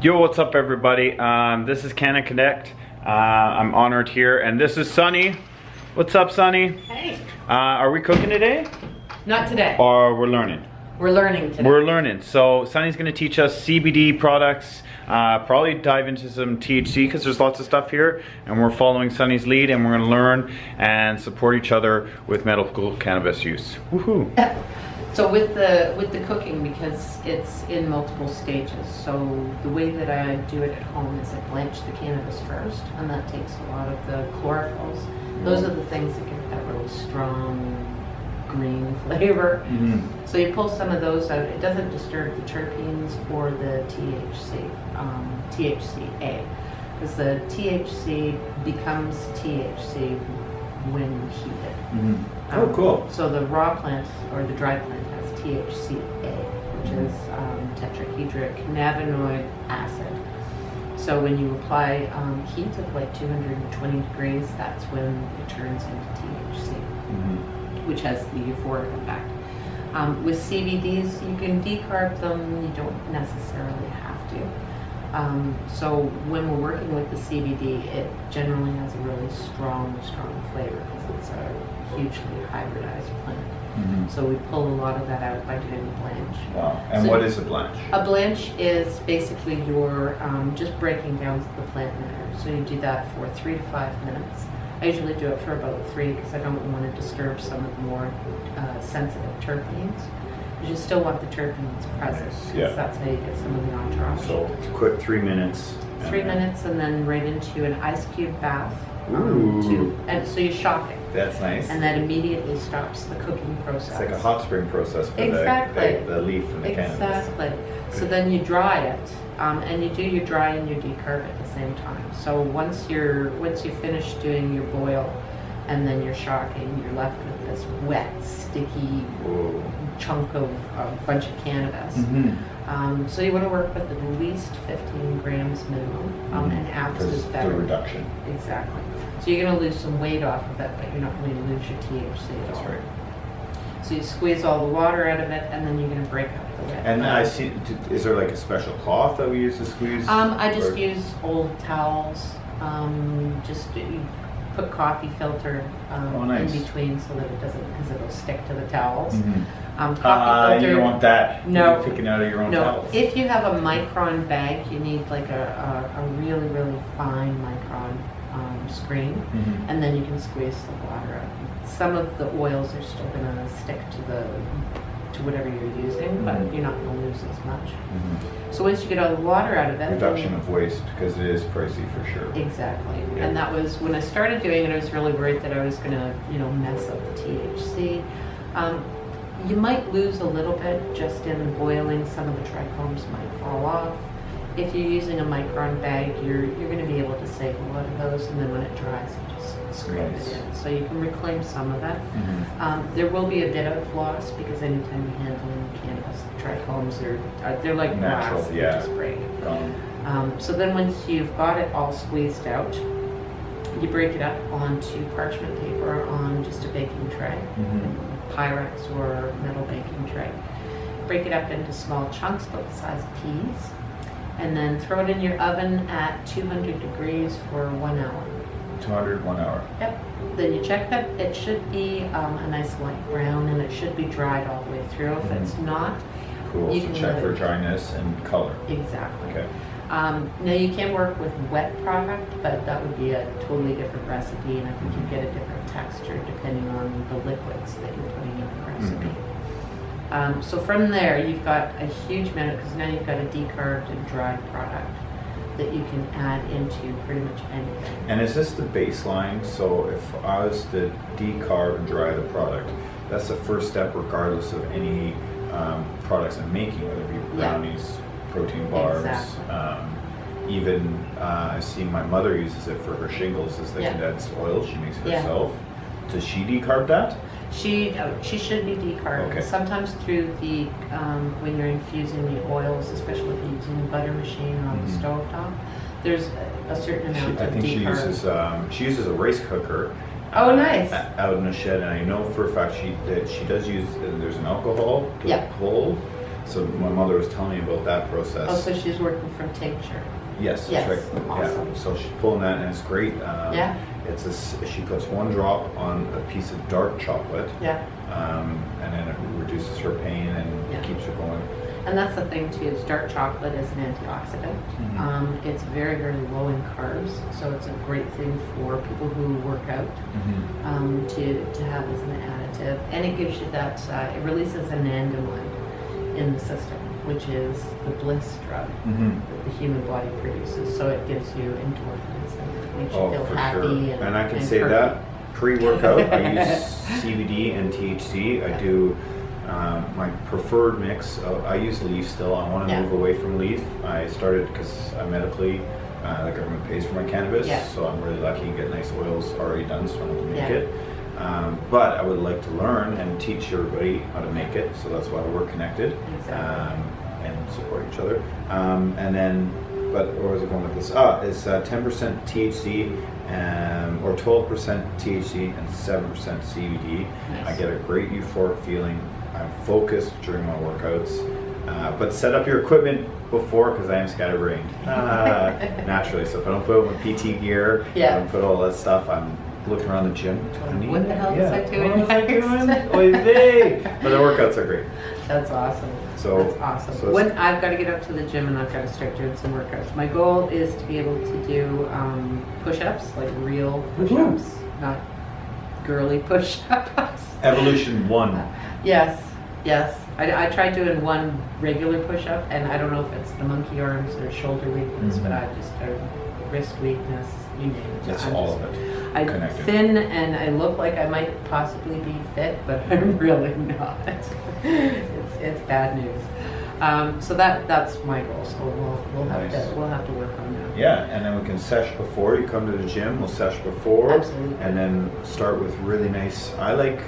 Yo, what's up everybody? This is CannaConnect. I'm honored here, and this is Sunny. What's up, Sunny? Hey. Are we cooking today? Not today. Or we're learning? We're learning today. We're learning. So Sunny's gonna teach us CBD products, probably dive into some THC because there's lots of stuff here, and we're following Sunny's lead, and we're gonna learn and support each other with medical cannabis use. Woohoo! So with the cooking, because it's in multiple stages, so the way that I do it at home is I blanch the cannabis first, and that takes a lot of the chlorophylls. Those are the things that give that really strong green flavor. So you pull some of those out. It doesn't disturb the terpenes or the THCA, because the THC becomes THC when you heat it. Oh, cool. So the raw plant or the dry plant has THCA, which is tetrahydrocannabinoid acid. So when you apply heat of like 220 degrees, that's when it turns into THC, which has the euphoric effect. With CBDs, you can decarb them, you don't necessarily have to. So when we're working with the CBD, it generally has a really strong flavor because it's a hugely hybridized plant. So we pull a lot of that out by doing a blanch. Wow. And so what is a blanch? A blanch is basically your just breaking down the plant matter. So you do that for 3 to 5 minutes. I usually do it for about 3 because I don't want to disturb some of the more sensitive terpenes. You still want the terpenes present, because that's how you get some of the entourage. So quick 3 minutes. 3 minutes, and then right into an ice cube bath. And so you shock it. That's nice. And that immediately stops the cooking process. It's like a hot spring process for the leaf and the cannabis. Exactly. So then you dry it, and you do your dry and your decarb at the same time. So once you finish doing your boil, and then you're shocking, you're left with this wet, sticky chunk of a bunch of cannabis. So you want to work with at least 15 grams minimum, and ounce is better. The reduction. Exactly. So you're going to lose some weight off of it, but you're not going to lose your THC at all. That's right. So you squeeze all the water out of it, and then you're going to break up the wet. And I see, is there like a special cloth that we use to squeeze? I just use old towels. You put coffee filter in between so that it doesn't, because it'll stick to the towels. Coffee filter. You don't want that. No. You're picking out of your own towels. If you have a micron bag, you need like a really, really fine micron screen, and then you can squeeze the water out. Some of the oils are still going to stick to whatever you're using, but you're not going to lose as much. So once you get all the water out of it, reduction of waste, because it is pricey for sure. Exactly. Yeah. And that was when I started doing it. I was really worried that I was going to, mess up the THC. You might lose a little bit just in boiling. Some of the trichomes might fall off. If you're using a micron bag, you're going to be able to save a lot of those, and then when it dries, you just scrape it in. So you can reclaim some of it. There will be a bit of loss because anytime you're handling cannabis, the trichomes they're like natural, glass, they just break. So then once you've got it all squeezed out, you break it up onto parchment paper on just a baking tray, Pyrex or metal baking tray. Break it up into small chunks about the size of peas, and then throw it in your oven at 200 degrees for 1 hour. 200, 1 hour. Yep. Then you check that it should be a nice light brown, and it should be dried all the way through. If it's not, cool. You So can check for dryness and color. Exactly. Okay. Now you can work with wet product, but that would be a totally different recipe, and I think you get a different texture depending on the liquids that you're putting in the recipe. So from there, you've got a huge amount, because now you've got a decarbed and dried product that you can add into pretty much anything. And is this the baseline? So if I was to decarb and dry the product, that's the first step regardless of any products I'm making, whether it be brownies, protein bars, even I see my mother uses it for her shingles as the condensed oil. She makes it herself. Does she decarb that? She should be decarbed. Okay. Sometimes through the when you're infusing the oils, especially if you're using the butter machine on the stovetop, there's a certain amount of decarb. She uses a rice cooker. Oh, nice. Out in the shed, and I know for a fact she does use. There's an alcohol to pull. So my mother was telling me about that process. Oh, so she's working from tincture. Yes, Yes, that's right. awesome. Yeah. So she's pulling that, and it's great. Yeah. She puts 1 drop on a piece of dark chocolate. Yeah. And then it reduces her pain and keeps her going. And that's the thing too, is dark chocolate is an antioxidant. Mm-hmm. It's very, very low in carbs, so it's a great thing for people who work out to have as an additive. And it gives you that, it releases anandamide in the system, which is the bliss drug that the human body produces. So it gives you endorphins and makes you feel happy. Sure. And I can say that pre-workout, I use CBD and THC. I do my preferred mix. I use leaf still. I want to move away from leaf. I started because I medically, the government pays for my cannabis, so I'm really lucky to get nice oils already done, so I don't have to make it. But I would like to learn and teach everybody how to make it, so that's why we're connected and support each other. And then, but where was I going with this? It's 10% THC or 12% THC and 7% CBD. Nice. I get a great euphoric feeling. I'm focused during my workouts. But set up your equipment before, because I am scatterbrained naturally. So if I don't put up my PT gear, I don't put all that stuff, I'm looking around the gym. What the hell is I doing next? Oy vey. But the workouts are great. That's awesome. That's awesome. So when I've got to get up to the gym and I've got to start doing some workouts. My goal is to be able to do push-ups, like real push-ups, not girly push-ups. Evolution 1. Yes. I tried doing one regular push-up, and I don't know if it's the monkey arms or shoulder weakness, but I just wrist weakness, you name it. That's all of it. I'm connected. thin and I look like I might possibly be fit, but I'm really not. It's bad news. So that's my goal. So we'll have to work on that. Yeah, and then we can sesh before you come to the gym. We'll sesh before, Absolutely. And then start with really nice. I like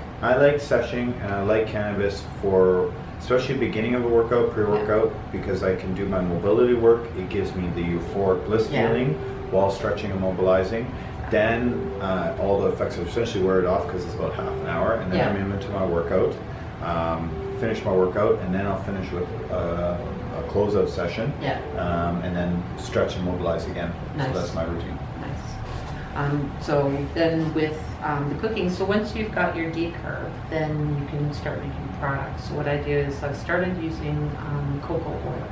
seshing, and I like cannabis for especially beginning of a workout, pre-workout, because I can do my mobility work. It gives me the euphoric bliss feeling while stretching and mobilizing. Then all the effects of essentially wear it off because it's about half an hour, and then I'm into my workout. Finish my workout, and then I'll finish with a closeout session, and then stretch and mobilize again. Nice. So that's my routine. Nice. So then with the cooking, so once you've got your decarb, then you can start making products. So what I do is I've started using cocoa oil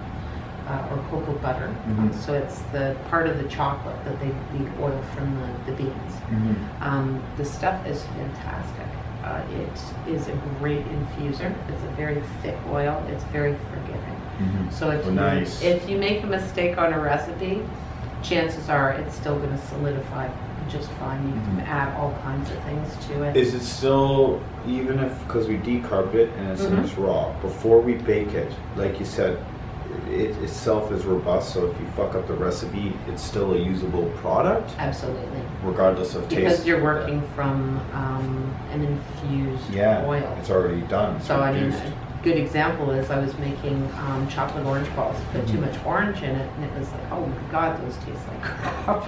or cocoa butter. So it's the part of the chocolate that they leak oil from the beans. The stuff is fantastic. It is a great infuser. It's a very thick oil. It's very forgiving. So if you make a mistake on a recipe, chances are it's still going to solidify just fine. You can add all kinds of things to it. Is it still, even if, because we decarb it and it's in its raw, before we bake it, like you said, it itself is robust, so if you fuck up the recipe, it's still a usable product? Absolutely. Regardless of taste? Because you're working from an infused oil. It's already done. So I mean, a good example is I was making chocolate orange balls, put too much orange in it, and it was like, oh my god, those taste like crap.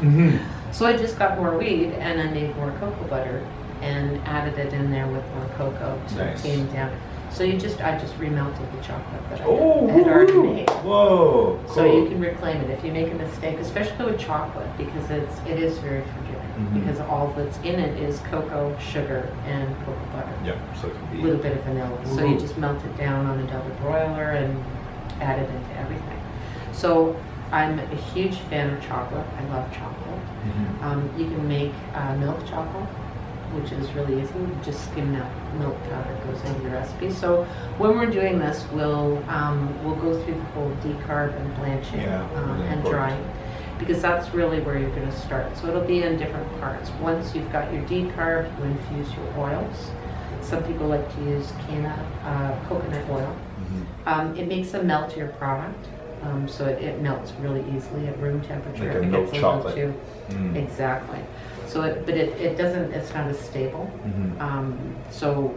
So I just got more weed, and I made more cocoa butter, and added it in there with more cocoa to tame down. So I just remelted the chocolate that I had already made. Whoa! Cool. So you can reclaim it if you make a mistake, especially with chocolate, because it is very forgiving. Because all that's in it is cocoa, sugar, and cocoa butter. Yeah, so it can be A little bit of vanilla. So you just melt it down on a double broiler and add it into everything. So I'm a huge fan of chocolate. I love chocolate. You can make milk chocolate, which is really easy. Just skim that milk powder goes into your recipe. So when we're doing this, we'll go through the whole decarb and blanching and drying, because that's really where you're going to start. So it'll be in different parts. Once you've got your decarb, you infuse your oils. Some people like to use Canna coconut oil. It makes a meltier product. So it melts really easily at room temperature. Like a milk chocolate. Exactly. So it doesn't, it's not as stable. So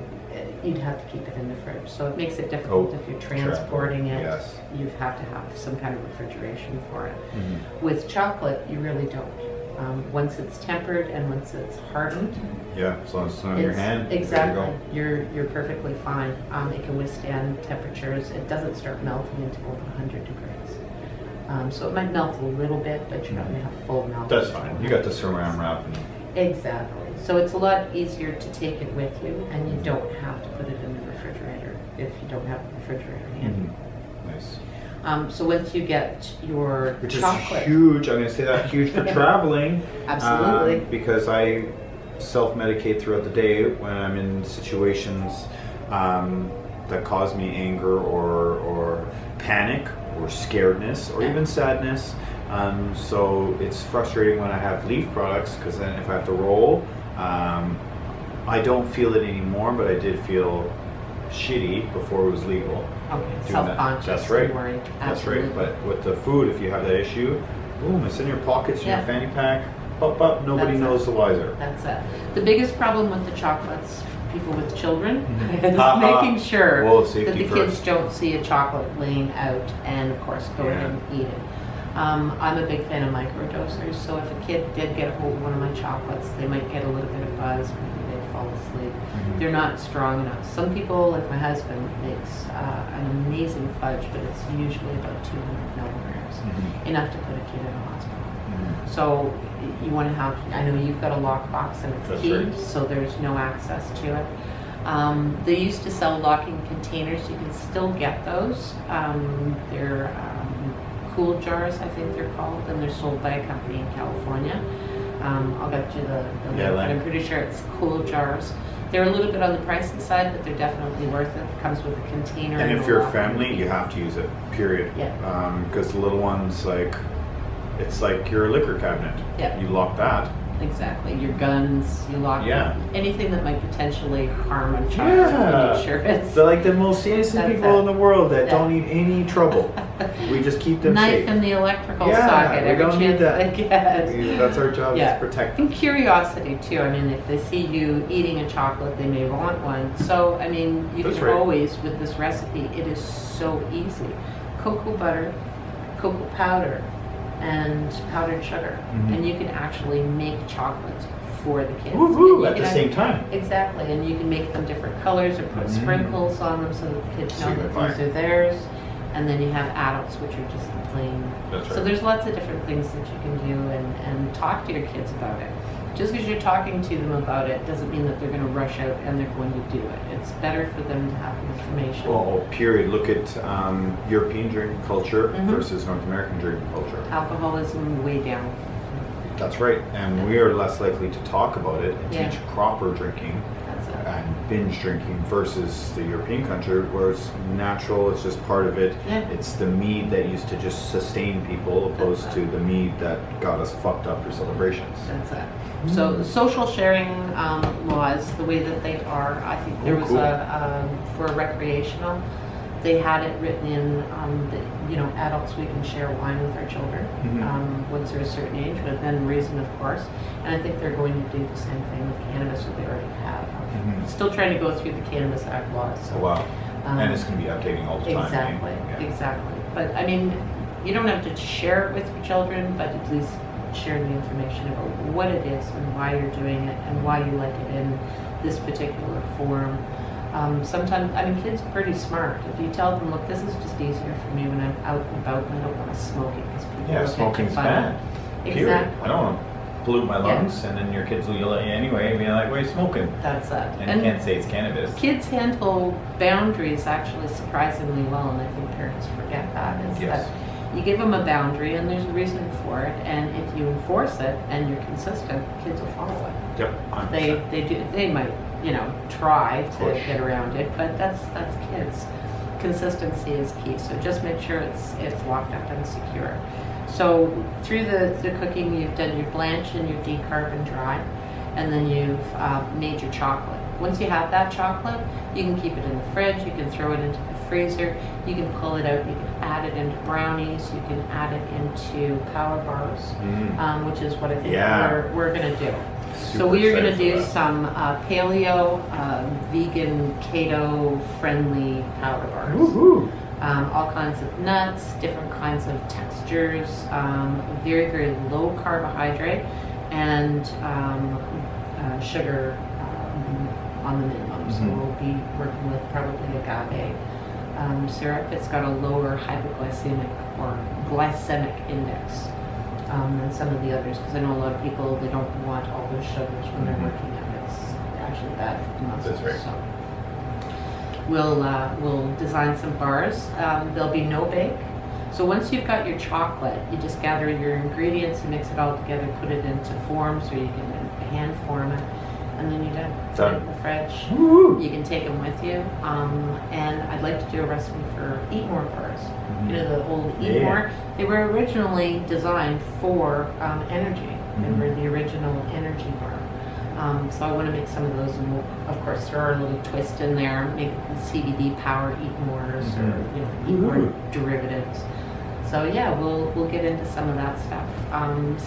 you'd have to keep it in the fridge. So it makes it difficult if you're transporting it. Yes. You have to have some kind of refrigeration for it. With chocolate, you really don't. Once it's tempered and once it's hardened, Yeah, as long as it's on your it's- hand. there you exactly, go. you're perfectly fine. It can withstand temperatures. It doesn't start melting until over 100 degrees. So it might melt a little bit, but you're not going to have full melt. That's fine. You got the saran wrap. And Exactly. So it's a lot easier to take it with you, and you don't have to put it in the refrigerator if you don't have a refrigerator handy. Nice. So once you get your Which chocolate, is huge. I'm going to say that huge for traveling. Absolutely. Because I self-medicate throughout the day when I'm in situations that cause me anger or panic or scaredness or even sadness. So it's frustrating when I have leaf products because then if I have to roll, I don't feel it anymore, but I did feel shitty before it was legal. okay, doing that. self-conscious, That's right. and worried. That's Absolutely. right. But with the food, if you have that issue, boom, it's in your pockets, in Yeah. your fanny pack, pop up, nobody That's knows it. the wiser. That's it. The biggest problem with the chocolates, people with children, is Ha-ha. making sure Well, that safety the kids first. don't see a chocolate laying out and, of course, go ahead and eat it. I'm a big fan of microdosers, so if a kid did get a hold of one of my chocolates, they might get a little bit of buzz, maybe they'd fall asleep. They're not strong enough. Some people, like my husband, makes an amazing fudge, but it's usually about 200 milligrams, enough to put a kid in a hospital. So you want to have, I know you've got a lockbox and it's That's key, right. so there's no access to it. They used to sell locking containers. You can still get those. They're cool jars, I think they're called, and they're sold by a company in California. I'll get you the link, Yeah, but link. I'm pretty sure it's cool jars. They're a little bit on the pricey side, but they're definitely worth it. It comes with a container. And if a you're a lock. family, you have to use it, period. Yeah. Because the little ones, it's like your liquor cabinet. Yeah. You lock that. Exactly. Your guns, you lock Yeah. anything that might potentially harm a child. Yeah. Make sure it's They're like the most innocent That's people it. in the world that Yeah. don't need any trouble. We just keep them knife safe. in the electrical Yeah, socket we every don't need chance that. they get. That's our job, Yeah. is to protect them. And curiosity too. I mean, if they see you eating a chocolate, they may want one. So, I mean, you That's can right. always, with this recipe, it is so easy. Cocoa butter, cocoa powder, and powdered sugar. And you can actually make chocolates for the kids. Woohoo! And you At the can same time. Exactly, and you can make them different colors or put sprinkles on them so that the kids know Super that fun. these are theirs. And then you have adults, which are just the plain. That's So right. there's lots of different things that you can do and talk to your kids about it. Just because you're talking to them about it doesn't mean that they're going to rush out and they're going to do it. It's better for them to have the information. Well, period. Look at European drinking culture Mhm. versus North American drinking culture. Alcoholism way down. That's right. And we are less likely to talk about it and Yeah. teach proper drinking That's it. and binge drinking versus the European country where it's natural, it's just part of it. Yeah. It's the mead that used to just sustain people opposed That's to it. the mead that got us fucked up for celebrations. That's it. So the social sharing laws, the way that they are, I think there Oh, was cool. for a recreational, they had it written in that, adults, we can share wine with our children once they're a certain age, within reason, of course. And I think they're going to do the same thing with cannabis that they already have. Still trying to go through the Cannabis Act laws. So, Oh, wow. And it's going to be updating all the time. exactly, eh? Yeah. exactly. But I mean, you don't have to share it with your children, but at least share the information about what it is and why you're doing it and why you like it in this particular form. Sometimes, I mean, kids are pretty smart. If you tell them, look, this is just easier for me when I'm out and about and I don't want to smoke it because people Yeah, look at smoking's you funny. bad. Period. Exactly. I don't want to pollute my lungs, and then your kids will yell at you anyway, being like, "Why are you smoking?" That's it. And you can't say it's cannabis. Kids handle boundaries actually surprisingly well, and I think parents forget that. Is Yes. that you give them a boundary, and there's a reason for it, and if you enforce it and you're consistent, kids will follow it. Yep. 100%. They might try to Push. get around it, but that's kids. Consistency is key. So just make sure it's locked up and secure. So through the cooking, you've done your blanch and your decarb and dry, and then you've made your chocolate. Once you have that chocolate, you can keep it in the fridge. You can throw it into the freezer. You can pull it out. You can add it into brownies. You can add it into power bars, which is what I think Yeah. we're going to do. Super So we are going to excited for do that. some paleo, vegan, keto friendly powder bars. Woohoo! all kinds of nuts, different kinds of textures, very, very low carbohydrate, and sugar on the minimum. So we'll be working with probably agave syrup. It's got a lower hypoglycemic or glycemic index than some of the others, because I know a lot of people, they don't want all those sugars when they're working out. It's actually bad for the muscles. That's right. So we'll design some bars. There'll be no bake. So once you've got your chocolate, you just gather your ingredients and mix it all together, put it into forms, or you can hand form it, and then you're done. Put it in the fridge. Woo-hoo. You can take them with you. And I'd like to do a recipe for Eat More bars. You know, the old Eat More. They were originally designed for energy. They were the original energy bar. So I want to make some of those, and we'll, of course, throw our little twist in there, make CBD power Eat Mores, or Eat More derivatives. So yeah, we'll get into some of that stuff.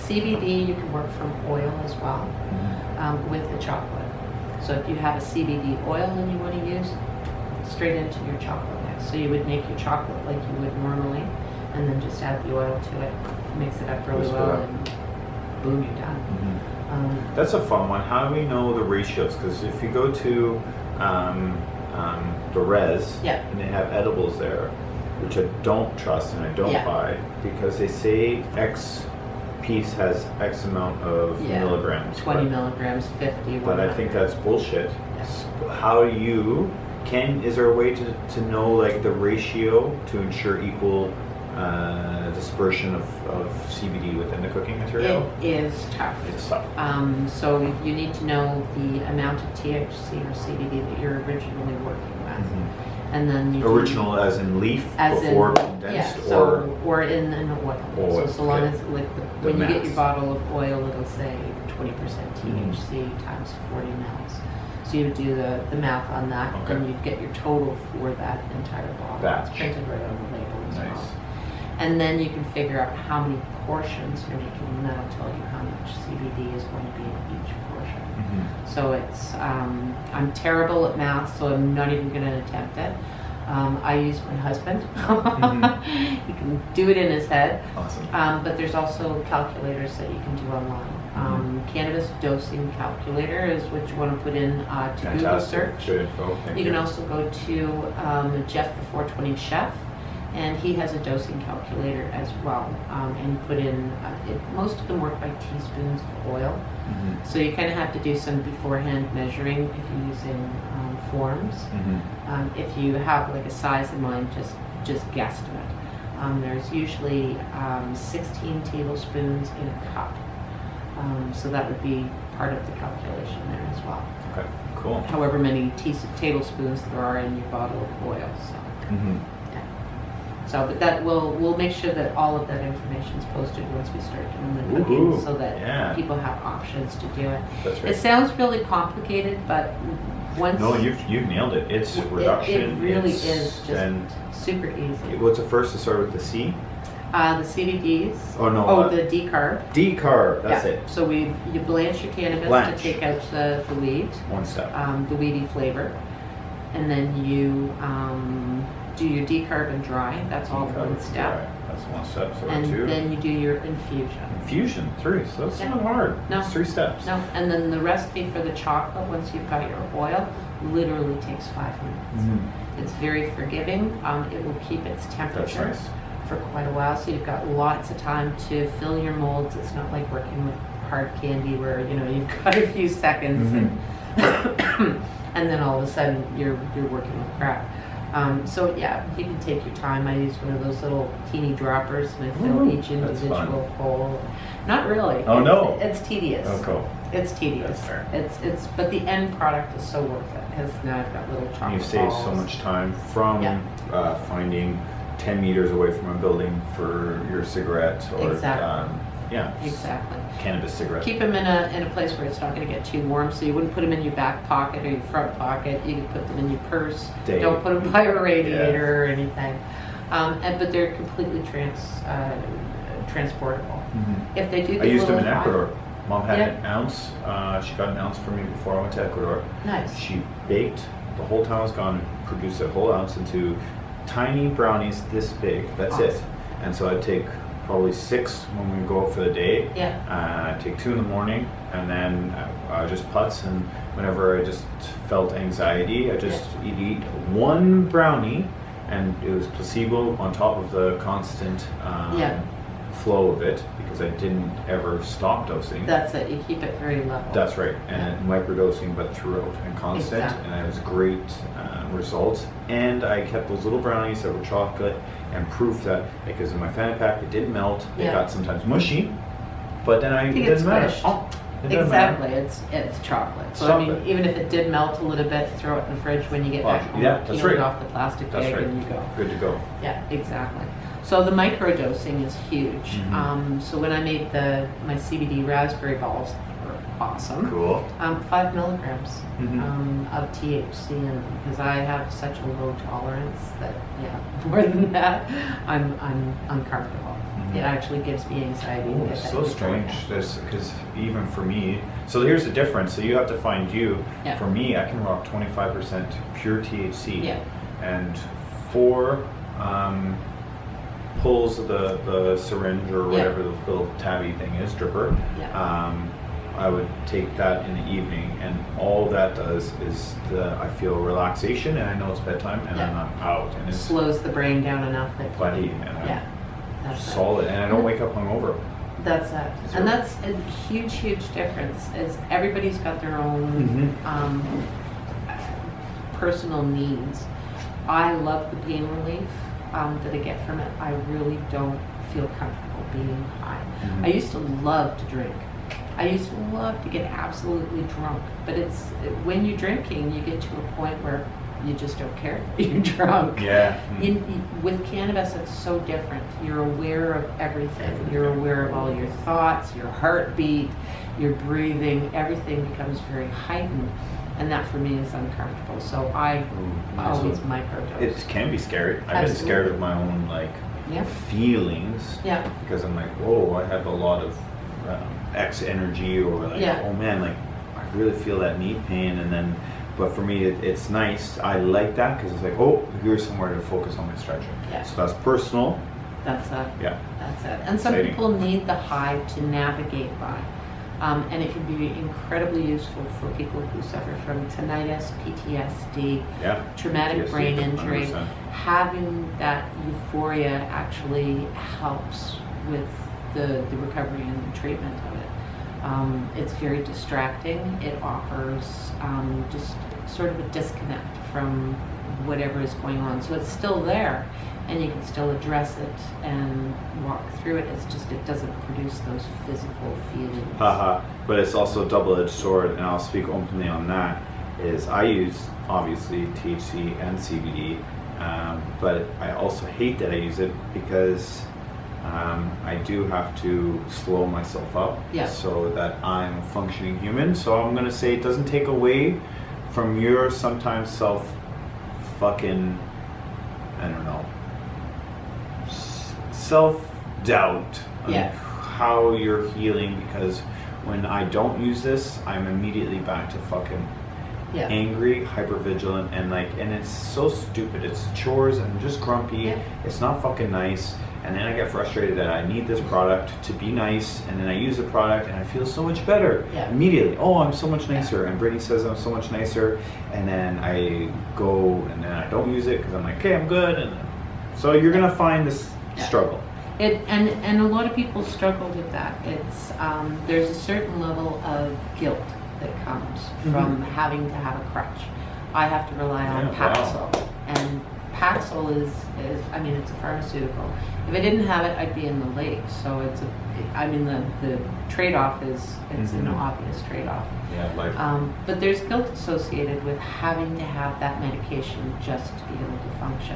CBD, you can work from oil as well with the chocolate. So if you have a CBD oil and you want to use, straight into your chocolate mix. So you would make your chocolate like you would normally, and then just add the oil to it, mix it up really well, and boom, you're done. That's a fun one. How do we know the ratios? Because if you go to the res, and they have edibles there, which I don't trust and I don't buy, because they say X piece has X amount of milligrams. 20 milligrams, 50. But I think that's bullshit. How do you, is there a way to know like the ratio to ensure equal dispersion of CBD within the cooking material? It is tough. It's tough. So you need to know the amount of THC or CBD that you're originally working with. And then you original as in leaf, before condensed, or in an oil. So long as when you get your bottle of oil, it'll say 20% THC times 40 mils. So you would do the math on that, and you'd get your total for that entire bottle. It's printed right on the label as well. And then you can figure out how many portions you're making, and that'll tell you how much CBD is going to be in each portion. So it's, I'm terrible at math, so I'm not even going to attempt it. I use my husband. He can do it in his head. Awesome. But there's also calculators that you can do online. Cannabis dosing calculator is what you want to put in to Google search. Good info. You can also go to H.A.F, the 420 Chef, and he has a dosing calculator as well. And you put in, most of them work by teaspoons of oil. So you kind of have to do some beforehand measuring if you're using forms. If you have like a size in mind, just guesstimate. There's usually 16 tablespoons in a cup. So that would be part of the calculation there as well. Okay, cool. However many tablespoons there are in your bottle of oil. So. So, but that we'll make sure that all of that information is posted once we start doing the cooking, so that people have options to do it. That's right. It sounds really complicated, but once you've nailed it. It's reduction. It really is just super easy. What's the first to start with the C? The CBDs. Oh no. The decarb. Decarb. That's it. So you blanch your cannabis to take out the weed. One step. The weedy flavor, and then you do your decarb and dry. That's all one step. That's one step. So and two. then you do your infusion. Infusion, 3. So that's not hard. No. It's 3 steps. No. And then the recipe for the chocolate, once you've got your oil, literally takes 5 minutes. It's very forgiving. It will keep its temperature for quite a while. So you've got lots of time to fill your molds. It's not like working with hard candy where you've got a few seconds and and then all of a sudden you're working with crap. So yeah, you can take your time. I use one of those little teeny droppers and I fill each individual bowl. Not really. Oh no. It's tedious. Oh cool. It's tedious. That's fair. It's but the end product is so worth it because now I've got little chocolate You've saved balls. so much time from finding 10 meters away from a building for your cigarette or Exactly. Cannabis cigarette. Keep them in a place where it's not going to get too warm, so you wouldn't put them in your back pocket or your front pocket. You could put them in your purse. Don't put them by a radiator or anything. But they're completely transportable. If they do, I used them in Ecuador. Mom had an ounce. She got an ounce for me before I went to Ecuador. Nice. She baked the whole time I was gone, produced a whole ounce into tiny brownies this big. That's Awesome. it. And so I'd take probably 6 when we go out for the day. Yeah. Take 2 in the morning, and then just putts. And whenever I just felt anxiety, I just eat 1 brownie, and it was placebo on top of the constant flow of it, because I didn't ever stop dosing. That's it. You keep it very level. That's right, and microdosing, but throughout and constant, Exactly. and it was great results. And I kept those little brownies that were chocolate, and proof that, because in my fanny pack it didn't melt. They got sometimes mushy, but then it didn't matter. It didn't Exactly, matter. it's chocolate. So Chocolate. I mean, even if it did melt a little bit, throw it in the fridge when you get back home. Yeah, that's peel right. it off the plastic That's bag right. and you go. Good to go. Yeah, exactly. So the microdosing is huge. Mhm. So when I made my CBD raspberry balls, they were awesome. Cool. 5 milligrams Mhm. of THC in them, because I have such a low tolerance that more than that, I'm uncomfortable. Mhm. It actually gives me anxiety. to Oh, get it's that so beforehand. strange. Because even for me, so here's the difference. So you have to find you. Yeah. For me, I can rock 25% pure THC. Yeah. And 4 pulls of the syringe or whatever the little tabby thing is, dripper. Yeah. I would take that in the evening, and all that does is I feel relaxation, and I know it's bedtime, and then I'm out, and it's Slows the brain down enough that buddy, and I'm that's it. solid, and I don't wake up hungover. That's it. Zero. And that's a huge difference, is everybody's got their own personal needs. I love the pain relief that I get from it. I really don't feel comfortable being high. Mhm. I used to love to drink. I used to love to get absolutely drunk. But when you're drinking, you get to a point where you just don't care that you're drunk. Yeah. With cannabis, it's so different. You're aware of everything. You're aware of all your thoughts, your heartbeat, your breathing. Everything becomes very heightened, and that for me is uncomfortable. So I always microdose. It can be scary. I've been Absolutely. scared of my own Yeah. feelings, Yeah. because I'm like, whoa, I have a lot of X energy, or oh man, I really feel that knee pain, and then. But for me, it's nice. I like that, because it's like, oh, here's somewhere to focus on my stretching. Yeah. So that's personal. That's it. Yeah. That's it. And some Exciting. people need the high to navigate by. And it can be incredibly useful for people who suffer from tinnitus, PTSD, Yeah. traumatic PTSD, brain injury. 100%. Having that euphoria actually helps with the recovery and the treatment of it. It's very distracting. It offers just sort of a disconnect from whatever is going on. So it's still there, and you can still address it and walk through it. It's just it doesn't produce those physical feelings. Haha. But it's also a double-edged sword, and I'll speak openly on that. Is I use obviously THC and CBD, but I also hate that I use it, because I do have to slow myself up so that I'm a functioning human. So I'm gonna say it doesn't take away from your sometimes self-doubt on how you're healing, because when I don't use this, I'm immediately back to fucking angry, hypervigilant, and it's so stupid. It's chores, and I'm just grumpy. It's not fucking nice. And then I get frustrated that I need this product to be nice, and then I use the product and I feel so much better immediately. Oh, I'm so much nicer, and Brittany says I'm so much nicer, and then I go and then I don't use it because I'm like, okay, I'm good, and then, so you're gonna find this struggle. And a lot of people struggle with that. It's there's a certain level of guilt that comes from having to have a crutch. I have to rely on Paxil, and Paxil is I mean, it's a pharmaceutical. If I didn't have it, I'd be in the lake. So the trade-off is an obvious trade-off. Yeah, but there's guilt associated with having to have that medication just to be able to function.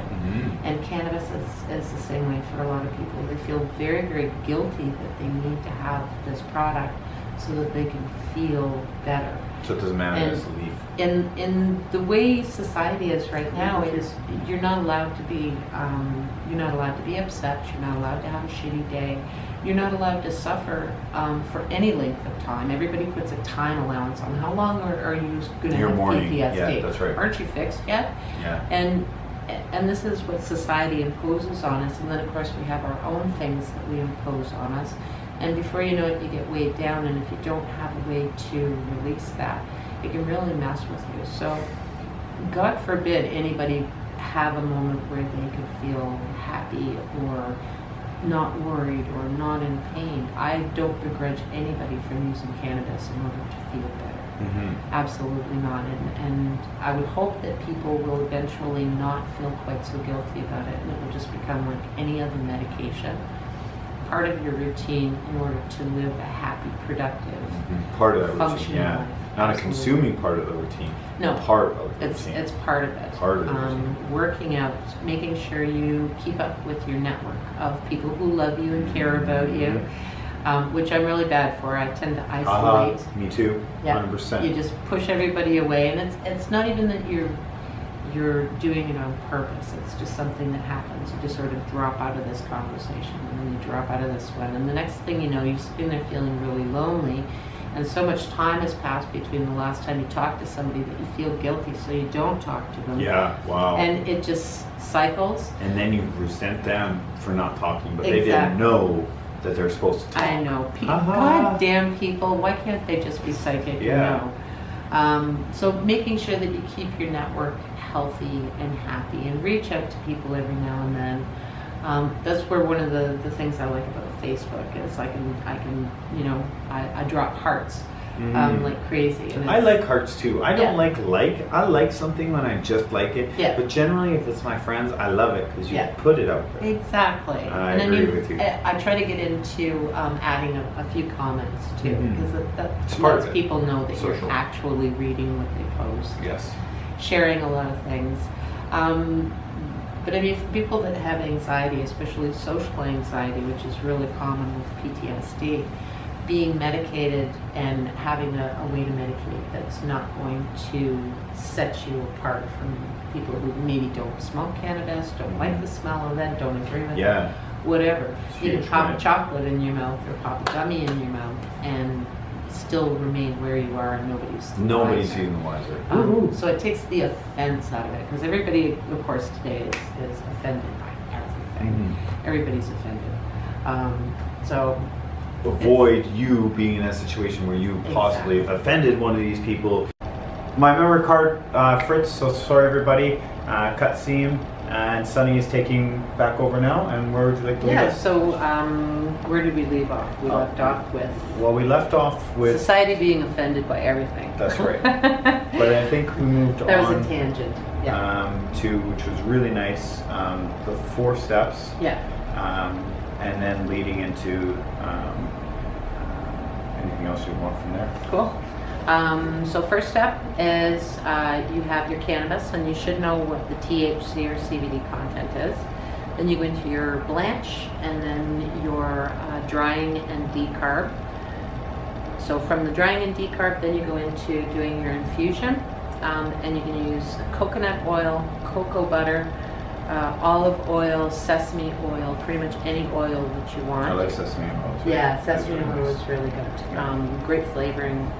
And cannabis is the same way for a lot of people. They feel very, very guilty that they need to have this product so that they can feel better. So it doesn't matter as a leaf. In the way society is right now, you're not allowed to be upset. You're not allowed to have a shitty day. You're not allowed to suffer for any length of time. Everybody puts a time allowance on how long are you going to have Morning. PTSD. Yeah, that's right. Aren't you fixed yet? Yeah. And and this is what society imposes on us, and then of course we have our own things that we impose on us, and before you know it, you get weighed down, and if you don't have a way to release that, it can really mess with you. So God forbid anybody have a moment where they could feel happy or not worried or not in pain. I don't begrudge anybody from using cannabis in order to feel better. Absolutely not. And I would hope that people will eventually not feel quite so guilty about it, and it will just become like any other medication, part of your routine in order to live a happy, productive, part of the routine, functional life. Not Absolutely. a consuming part of the routine. No, part of the routine. It's part of it. Part of the routine. Working out, making sure you keep up with your network of people who love you and care about you, which I'm really bad for. I tend to isolate. Me too. Yeah. 100%. You just push everybody away, and it's not even that you're doing it on purpose. It's just something that happens. You just sort of drop out of this conversation, and then you drop out of this one, and the next thing you know, you're sitting there feeling really lonely. And so much time has passed between the last time you talked to somebody that you feel guilty, so you don't talk to them. Yeah, wow. And it just cycles. And then you resent them for not talking, but Exactly. they didn't know that they're supposed to talk. I know. Goddamn people, why can't they just be psychic? Yeah. So making sure that you keep your network healthy and happy, and reach out to people every now and then. That's where one of the things I like about Facebook is I can I drop hearts like crazy. And I like hearts too. I don't I like something when I just like it. Yeah. But generally, if it's my friends, I love it because you put it out there. Exactly. I and then agree with you. I try to get into adding a few comments too, because that part lets of it. people know that Social. you're actually reading what they post. Yes. Sharing a lot of things. But I mean, for people that have anxiety, especially social anxiety, which is really common with PTSD, being medicated and having a way to medicate that's not going to set you apart from people who maybe don't smoke cannabis, don't like the smell of it, don't agree with it, whatever. You can pop a chocolate in your mouth or pop a gummy in your mouth and still remain where you are, and nobody's even the wiser. So it takes the offense out of it, because everybody, of course, today is offended by everything. Everybody's offended. So avoid you being in a situation where you possibly have offended one of these people. My memory card, Fritz, so sorry everybody, cut seam, and Sunny is taking back over now, and where would you like to leave us? So where did we leave off? We left off with... Well, we left off with... society being offended by everything. That's right. But I think we moved on... That was a tangent. To, which was really nice, the 4 steps. And then leading into anything else you want from there. Cool. So first step is you have your cannabis, and you should know what the THC or CBD content is. Then you go into your blanch, and then your drying and decarb. So from the drying and decarb, then you go into doing your infusion, and you can use coconut oil, cocoa butter, olive oil, sesame oil, pretty much any oil that you want. I like sesame oil too. Yeah, sesame oil is really good. Great flavoring.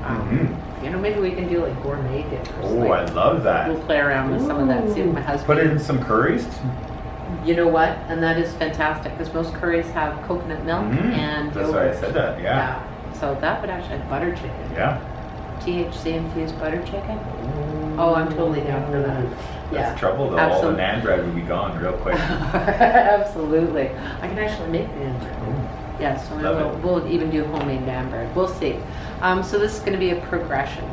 Maybe we can do like gourmet dips. Oh, I love that. We'll play around with some of that, see if my husband... Put it in some curries? You know what? And that is fantastic, because most curries have coconut milk and That's yogurt. why I said that, yeah. So that would actually have butter chicken. Yeah. THC infused butter chicken? Oh, I'm totally down for that. That's trouble though. All the naan bread would be gone real quick. Absolutely. I can actually make naan bread. Yeah, so we'll even do homemade naan bread. We'll see. So this is going to be a progression.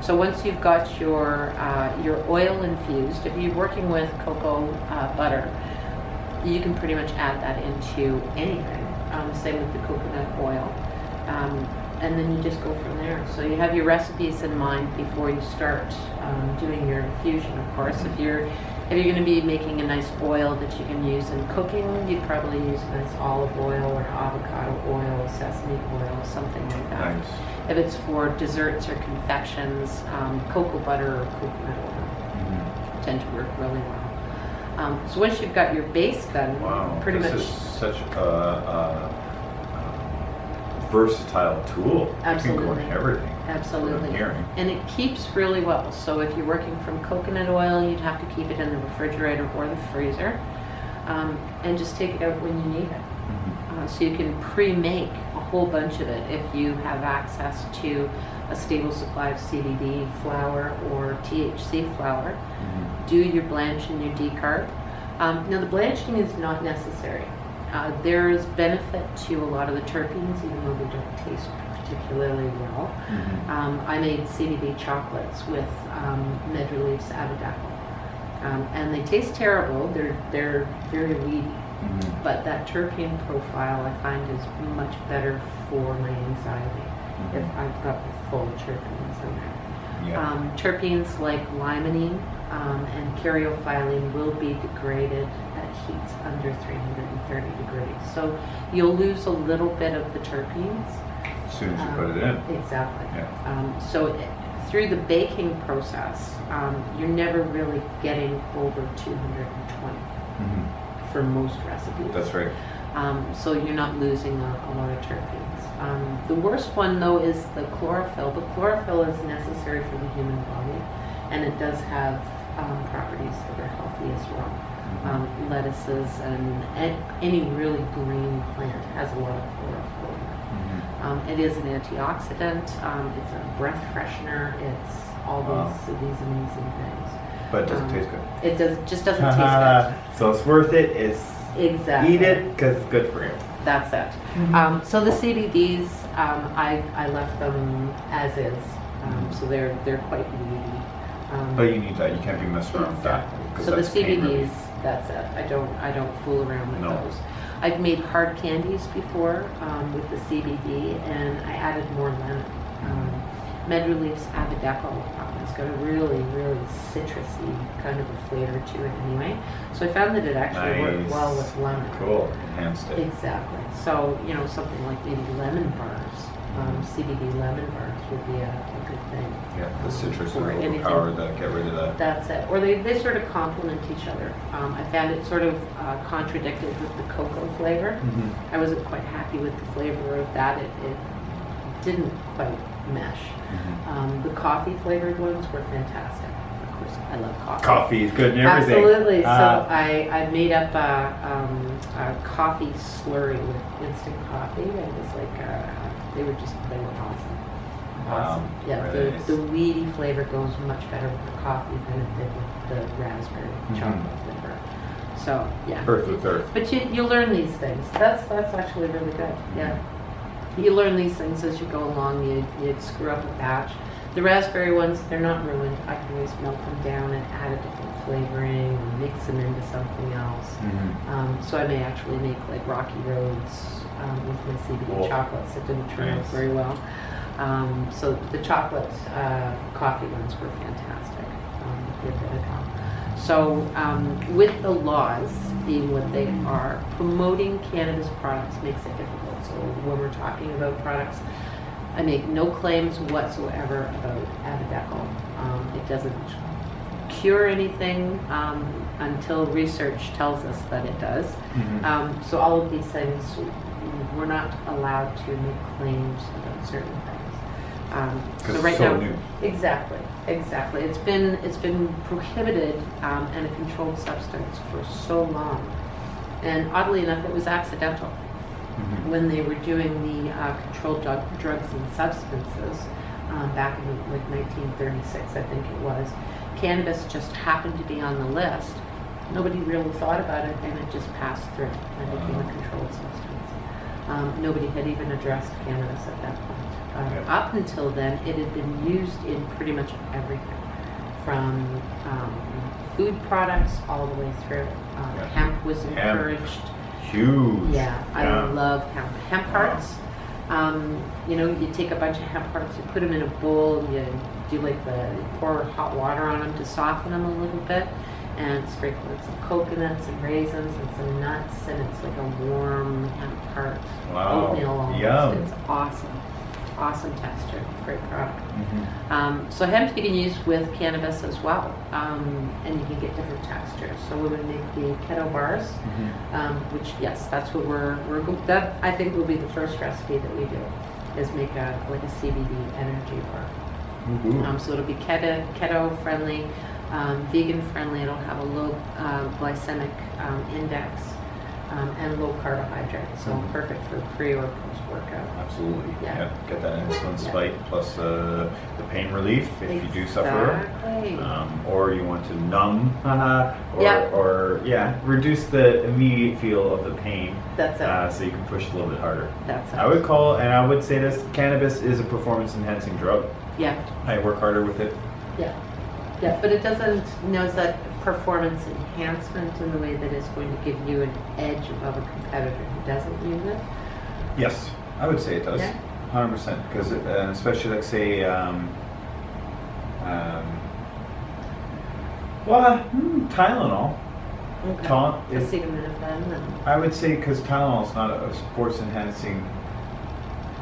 So once you've got your oil infused, if you're working with cocoa butter, you can pretty much add that into anything. Same with the coconut oil. And then you just go from there. So you have your recipes in mind before you start doing your infusion, of course. If you're going to be making a nice oil that you can use in cooking, you'd probably use a nice olive oil or avocado oil, sesame oil, something like that. Nice. If it's for desserts or confections, cocoa butter or coconut oil tend to work really well. So once you've got your base done, pretty much... This is such a versatile tool. Absolutely. It can go in everything. Absolutely. What I'm hearing. And it keeps really well. So if you're working from coconut oil, you'd have to keep it in the refrigerator or the freezer, and just take it out when you need it. So you can pre-make a whole bunch of it if you have access to a stable supply of CBD flower or THC flower. Do your blanch and your decarb. Now the blanching is not necessary. There's benefit to a lot of the terpenes, even though they don't taste particularly well. I made CBD chocolates with Medreleaf's Abidaco, and they taste terrible. They're very weedy, but that terpene profile I find is much better for my anxiety if I've got the full terpenes in there. Terpenes like limonene and caryophyllene will be degraded at heats under 330 degrees. So you'll lose a little bit of the terpenes As soon as you put it in. Exactly. Yeah. Through the baking process, you're never really getting over 220 for most recipes. That's right. So you're not losing a lot of terpenes. The worst one though is the chlorophyll. The chlorophyll is necessary for the human body, and it does have properties that are healthy as well. Lettuces and any really green plant has a lot of chlorophyll. It is an antioxidant. It's a breath freshener. It's all these amazing things. But it doesn't taste good. It just doesn't taste good. So it's worth it. Exactly. Eat it because it's good for you. That's it. So the CBDs, I left them as is. So they're quite weedy. But you need that. You can't be messing around with that. Exactly. So the CBDs, that's it. I don't fool around with those. I've made hard candies before with the CBD, and I added more lemon. Medreleaf's Abidaco, it's got a really, really citrusy kind of a flavor to it anyway. So I found that it actually worked well with lemon. Cool. Enhanced it. Exactly. So, something like maybe lemon bars, CBD lemon bars would be a good thing. Yeah, the citrus will for overpower that, get rid of that. That's it. Or they sort of complement each other. I found it sort of contradicted with the cocoa flavor. I wasn't quite happy with the flavor of that. It didn't quite mesh. The coffee flavored ones were fantastic. Of course, I love coffee. Coffee is good and everything. Absolutely. So I made up a coffee slurry with instant coffee. It was like they were awesome. Awesome. Yeah, nice. the weedy flavor goes much better with the coffee than it did with the raspberry chocolate flavor. So yeah. Earth with earth. But you learn these things. That's actually really good. Yeah. You learn these things as you go along. You screw up a batch. The raspberry ones, they're not ruined. I can always melt them down and add a different flavoring and mix them into something else. So I may actually make like Rocky Roads with my CBD chocolates that didn't turn out very well. So the chocolate coffee ones were fantastic. So with the laws being what they are, promoting cannabis products makes it difficult. So when we're talking about products, I make no claims whatsoever about Abidaco. It doesn't cure anything until research tells us that it does. So all of these things, we're not allowed to make claims about certain things. So right now, new. Exactly. It's been prohibited and a controlled substance for so long, and oddly enough, it was accidental. When they were doing the controlled drugs and substances back in like 1936, I think it was, cannabis just happened to be on the list. Nobody really thought about it, and it just passed through and became a controlled substance. Nobody had even addressed cannabis at that point. Up until then, it had been used in pretty much everything, from food products all the way through. Hemp was encouraged. Huge. Yeah, I love hemp. Hemp hearts. You take a bunch of hemp hearts, you put them in a bowl, you do you pour hot water on them to soften them a little bit, and sprinkle in some coconuts and raisins and some nuts, and it's like a warm hemp heart oatmeal almost. Yum. It's awesome. awesome texture, great product. Mm-hmm. So hemp you can use with cannabis as well, and you can get different textures. So we would make the keto bars, which yes, that's what that I think will be the first recipe that we do, is make a CBD energy bar. Mm-hmm. So it'll be keto friendly, vegan friendly. It'll have a low glycemic index. And low carbohydrate, so perfect for pre or post workout. Absolutely. Yeah. Get that insulin spike plus the pain relief if you do suffer. Or you want to numb or reduce the immediate feel of the pain. That's it. So you can push a little bit harder. That's it. I would say this, cannabis is a performance enhancing drug. Yeah. I work harder with it. Yeah. Yeah, but it doesn't knows that performance enhancement in the way that it's going to give you an edge above a competitor who doesn't use it. Yes, I would say it does. Yeah. 100%. Because especially like say, Tylenol. Okay. Acetaminophen. I would say because Tylenol is not a sports enhancing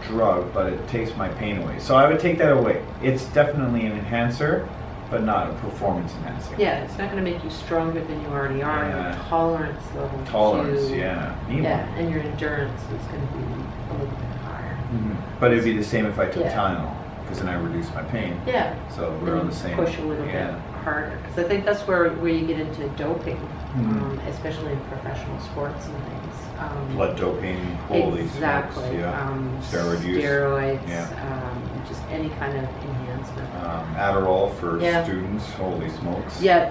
drug, but it takes my pain away. So I would take that away. It's definitely an enhancer, but not a performance enhancing. Yeah, it's not going to make you stronger than you already are. Yeah. Your tolerance level. And your endurance is going to be a little bit higher. Mm-hmm. But it'd be the same if I took Tylenol, because then I reduce my pain. Yeah. So we're on the same. Push a little bit harder, because I think that's where you get into doping, especially in professional sports and things. Blood doping, holy exactly. smokes, steroid use. Steroids, just any kind of enhancement. Adderall for students, holy smokes. Yeah,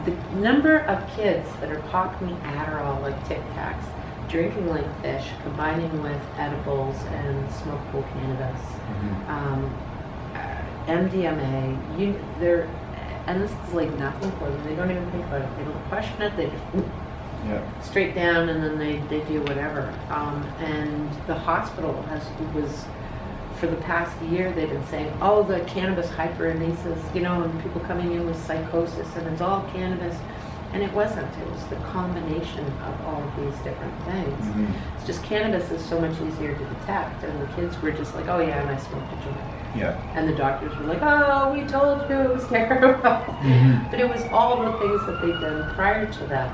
the number of kids that are popping Adderall like Tic Tacs, drinking like fish, combining with edibles and smokable cannabis, MDMA, and this is like nothing for them. They don't even think about it. They don't question it. They just straight down, and then they do whatever. And the hospital was, for the past year, they've been saying, oh, the cannabis hyperemesis, and people coming in with psychosis, and it's all cannabis. And it wasn't. It was the combination of all of these different things. It's just cannabis is so much easier to detect, and the kids were just like, oh yeah, and I smoked a joint. Yeah. And the doctors were like, oh, we told you it was terrible. But it was all the things that they'd done prior to that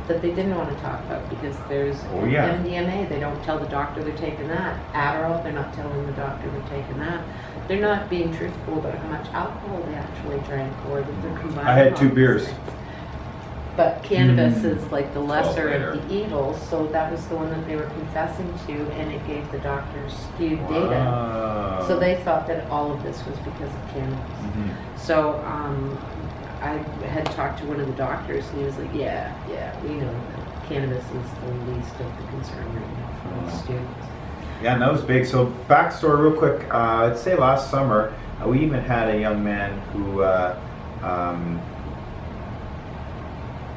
they didn't want to talk about, because there's MDMA, they don't tell the doctor they're taking that. Adderall, they're not telling the doctor they're taking that. They're not being truthful about how much alcohol they actually drank, or that they're combining. I had 2 beers. But cannabis is like the lesser of the evils, so that was the one that they were confessing to, and it gave the doctors skewed data. So they thought that all of this was because of cannabis. So I had talked to one of the doctors, and he was like, yeah, we know that cannabis is the least of the concern right now for most students. Yeah, and that was big. So backstory real quick, I'd say last summer, we even had a young man who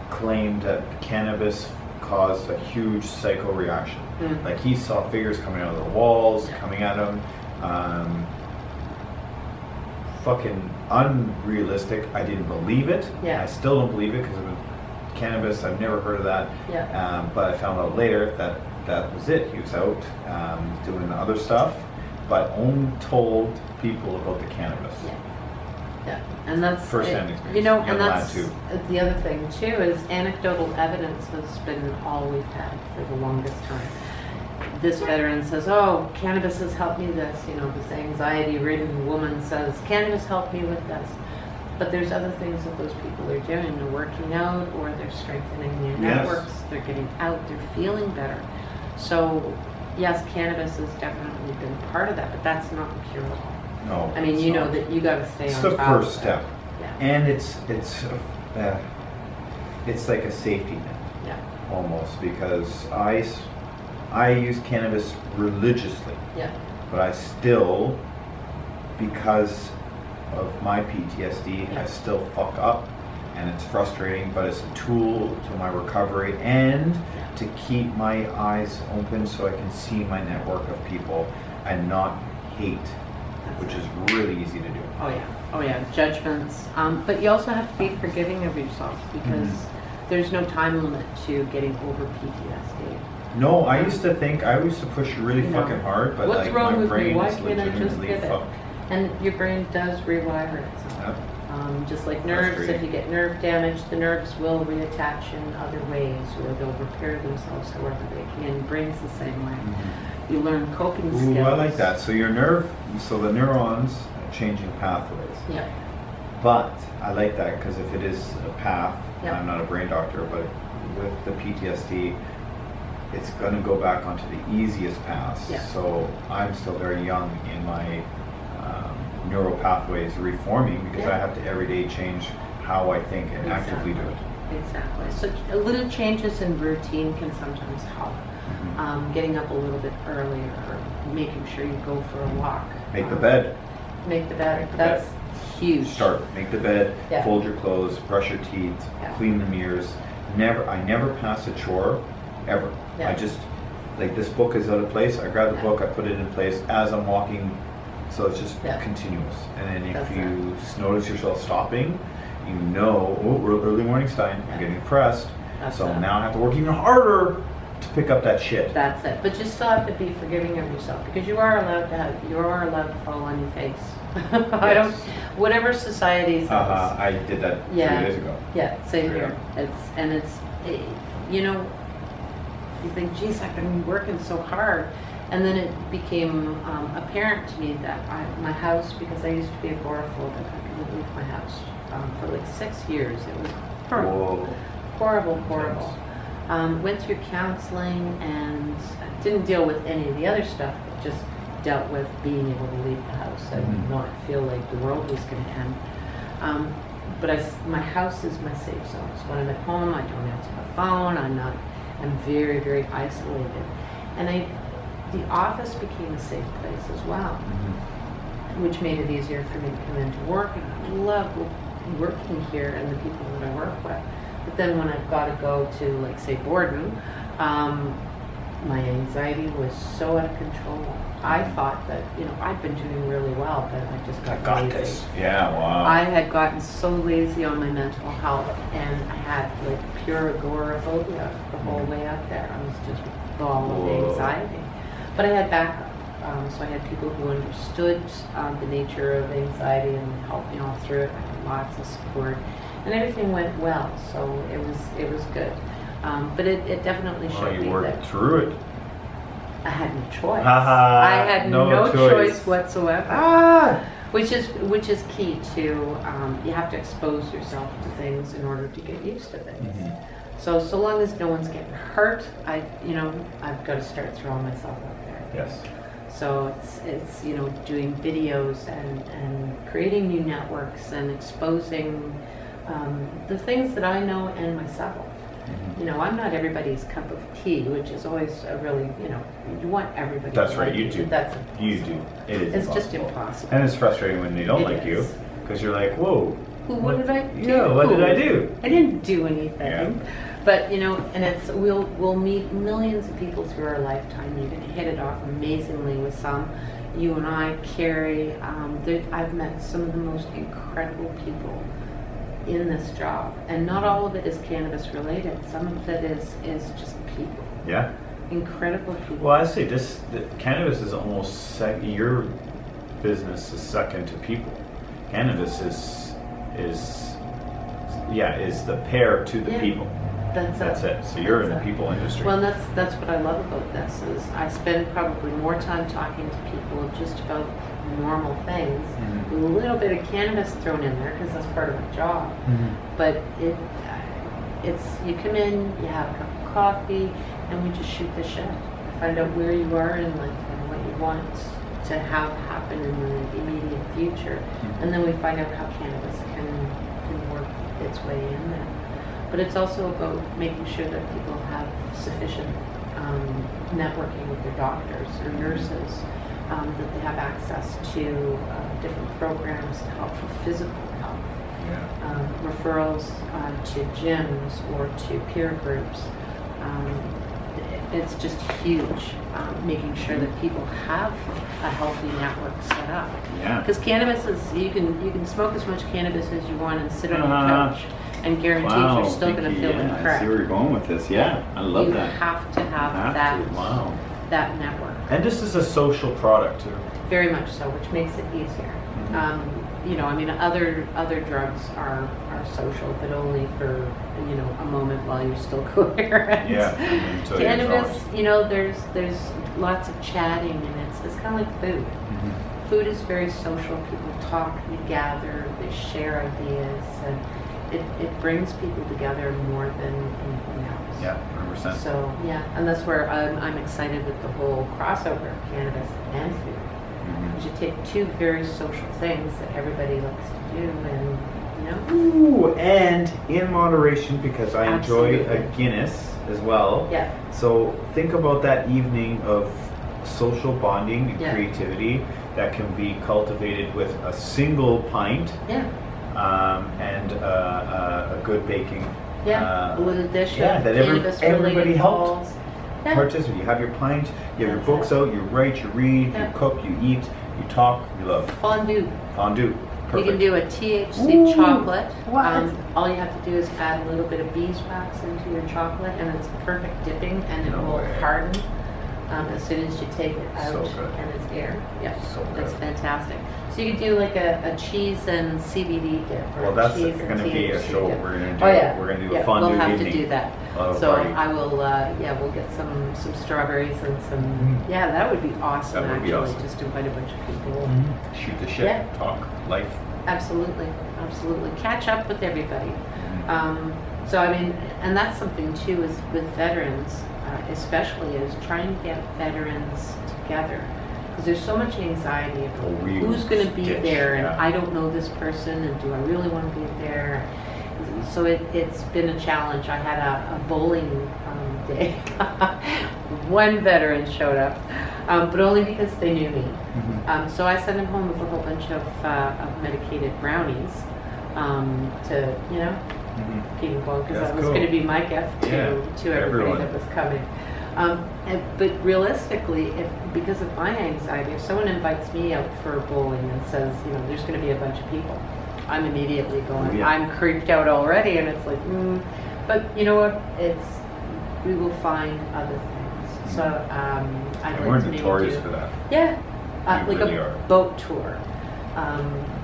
claimed that cannabis caused a huge psycho reaction. Like he saw figures coming out of the walls, coming at him. Fucking unrealistic. I didn't believe it. I still don't believe it, because of cannabis, I've never heard of that. But I found out later that that was it. He was out doing other stuff, but only told people about the cannabis. And that's first-hand experience. And that's the other thing too, is anecdotal evidence has been all we've had for the longest time. This veteran says, oh, cannabis has helped me this, this anxiety-ridden woman says, cannabis helped me with this. But there's other things that those people are doing. They're working out, or they're strengthening their networks, they're getting out, they're feeling better. So, yes, cannabis has definitely been part of that, but that's not the cure-all. No. I mean, you know that you got to stay on top of it. It's the first step. And it's like a safety net. Almost, because I use cannabis religiously. But I still, because of my PTSD, I still fuck up, and it's frustrating, but it's a tool to my recovery and to keep my eyes open so I can see my network of people and not hate, which is really easy to do. Oh yeah, judgments. But you also have to be forgiving of yourself, because there's no time limit to getting over PTSD. No, I used to push really You know, fucking hard, but what's like wrong my with me? brain Why is can't I just legitimately get it? fucked. And your brain does rewire itself. Yep. Just like nerves, if Frustrating. you get nerve damage, the nerves will reattach in other ways, or they'll repair themselves however they can. Brain's the same way. You learn coping skills. Ooh, I like that. So the neurons are changing pathways. Yeah. But I like that because if it is a path, Yep. I'm not a brain doctor, but with the PTSD, it's going to go back onto the easiest paths. Yeah. So I'm still very young in my neural pathways reforming because Yeah. I have to every day change how I think and actively do it. Exactly. So little changes in routine can sometimes help. Getting up a little bit earlier, or making sure you go for a walk. Make the bed. Make the bed. Make the That's huge. Start. Make the bed. Yeah. Fold your clothes. Brush your teeth. Yeah. Clean the mirrors. I never pass a chore, ever. Yeah. I just, like, this book is out of place. I grab the Yeah. book. I put it in place as I'm walking. So it's just Yeah. continuous. And then if That's you notice yourself stopping, you know, oh, early morning time. Yeah. I'm getting depressed. That's So it. now I have to work even harder to pick up that shit. That's it. But you still have to be forgiving of yourself, because you are allowed to fall on your face. I don't. Yes. Whatever society says. I did that 3 Yeah. days ago. Yeah, same Yeah. here. You know, you think, geez, I've been working so hard. And then it became apparent to me that my house, because I used to be agoraphobic, I couldn't leave my house for like 6 years. It was horrible. Whoa. Horrible. Went through counseling and didn't deal with any of the other stuff, but just dealt with being able to leave the house and Mhm. not feel like the world was going to end. My house is my safe zone. So when I'm at home, I don't answer the phone. I'm very, very isolated. And the office became a safe place as well, which made it easier for me to come into work. And I love working here and the people that I work with. But then when I've got to go to, like, say, boardroom, my anxiety was so out of control. I thought that, I'd been doing really well, but I just got lazy. this. Yeah, wow. I had gotten so lazy on my mental health, and I had, like, pure agoraphobia the whole way up there. I was just ball of Whoa. anxiety. But I had backup. So I had people who understood the nature of anxiety and helped me all through it. I had lots of support, and everything went well. So it was good. But it definitely showed you me worked that through it. I had no choice. Ha-ha, I had no no choice. choice whatsoever. Which is key to you have to expose yourself to things in order to get used to things. So long as no one's getting hurt, I've got to start throwing myself out there. Yes. So it's doing videos and creating new networks and exposing the things that I know and myself. I'm not everybody's cup of tea, which is always a really, you want everybody That's to right, like you do. That's You impossible. do. It is It's impossible. just impossible. And it's frustrating when they don't It like you is. because you're like, whoa. What did I do? Yeah, what did I do? I didn't do anything. Yeah. But and we'll meet millions of people through our lifetime. You're gonna hit it off amazingly with some. You and I, Carrie, I've met some of the most incredible people in this job, and not all of it is cannabis related. Some of it is just people. Yeah. Incredible people. Well, I say the cannabis is almost your business is second to people. Cannabis is the pair to the Yeah. people. That's it. So you're in the people industry. Well, that's what I love about this is I spend probably more time talking to people just about normal things, with a little bit of cannabis thrown in there because that's part of my job. But it's you come in, you have a cup of coffee, and we just shoot the shit. I find out where you are in life and what you want to have happen in the immediate future, and then we find out how cannabis can work its way in there. But it's also about making sure that people have sufficient networking with their doctors or nurses, that they have access to different programs to help for physical health, referrals to gyms or to peer groups. It's just huge, making sure that people have a healthy network set up. Yeah. Because cannabis is, you can smoke as much cannabis as you want and sit on your couch. and guaranteed Wow, you're still going to thank you. feel Yeah, I incorrect. see where you're going with this. Yeah, I love You that. have to have Have that, to. Wow. that network. And this is a social product too. Very much so, which makes it easier. You know, I mean, other drugs are social, but only for, you know, a moment while you're still coherent. Yeah. Until you're Cannabis, exhausted. you know, there's lots of chatting, and it's kind of like food. Food is very social. People talk, they gather, they share ideas, and it brings people together more than anything else. Yeah, 100%. So yeah, and that's where I'm excited with the whole crossover of cannabis and food. You should take two very social things that everybody likes to do, and you know. Ooh, and in moderation, because I enjoy Absolutely. a Guinness as well. Yeah. So think about that evening of social bonding and Yeah. creativity that can be cultivated with a single pint Yeah. and a good baking. Yeah. A little dish yeah, of that cannabis everybody related helped. balls. Yeah. Participate. You have your pint, you have your That's books it. out, you write, you read, Yeah. you cook, you eat, you talk, you love. Fondue. Fondue. Perfect. You can do a THC Ooh, chocolate. what? All you have to do is add a little bit of beeswax into your chocolate, and it's perfect dipping, and it No will way. harden as soon as you take it out, So good. and it's air. Yeah, So it's good. fantastic. So you could do like a cheese and CBD dip, or Well, a that's cheese going to and be a THC show dip. we're going to do. Oh yeah, We're going to do yeah, a fondue we'll have evening. to do that. Of So party. I will, we'll get some strawberries and some. Mhm. Yeah, that would be awesome. That would be actually, awesome. just invite a bunch of people. Shoot the shit, Yeah. talk, life. Absolutely, absolutely. Catch up with everybody. Mm-hmm. So I mean, and that's something too is with veterans, especially is trying to get veterans together, because there's so much anxiety A about real who's going to be stitch, there, and yeah. I don't know this person, and do I really want to be there? So it's been a challenge. I had a bowling day. One veteran showed up, but only because they knew me. So I sent him home with a whole bunch of medicated brownies to, you know, keep him going, because That's that was cool. going to be my gift Yeah, to everybody everyone. that was coming. But realistically, because of my anxiety, if someone invites me out for bowling and says, you know, there's going to be a bunch of people, I'm immediately going, Yeah. I'm creeped out already, and it's like, but you know what, we will find other things. So I'd And like we're to maybe notorious do, for that. yeah, We like really a are. boat tour.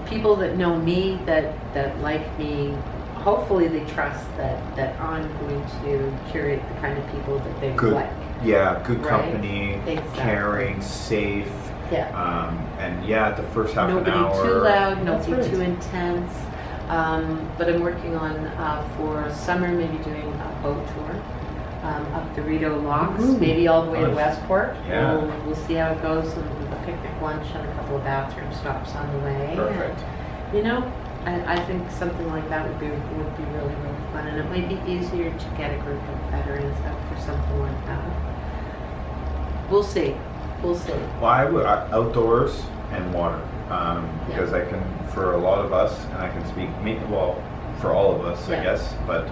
People that know me, that like me, hopefully they trust that I'm going to curate the kind of people that they Good. like. Yeah, good Right. company, Exactly. caring, safe. Yeah. And yeah, the first half Nobody an hour. too loud, That's nobody right. too intense. But I'm working on for summer, maybe doing a boat tour up the Rideau Locks, Ooh, maybe all the way to fun. Westport. Yeah. We'll see how it goes, and with a picnic lunch and a couple of bathroom stops on the way. Perfect. And, you know, I think something like that would be really fun, and it might be easier to get a group of veterans out for something like that. We'll see. We'll see. Well, I would outdoors and water, because I can, for a lot of us, and I can speak, well, for all of us, Yeah. I guess, but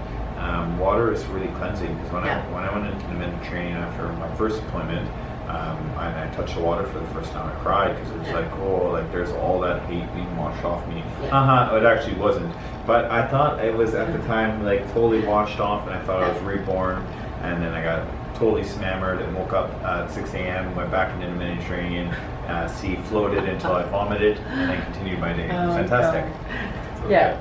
water is really cleansing. Because when Yeah. I went into the Mediterranean after my first deployment, and I touched the water for the first time, I cried because it was Yeah. like, oh, like there's all that hate being washed off me. Yeah. It actually wasn't, but I thought it was at the time like totally washed off, and I thought I was reborn, and then I got totally smammered and woke up at 6 a.m., went back into the Mediterranean sea, floated until I vomited, and then continued my day. It was Oh, fantastic. God. So, Yeah.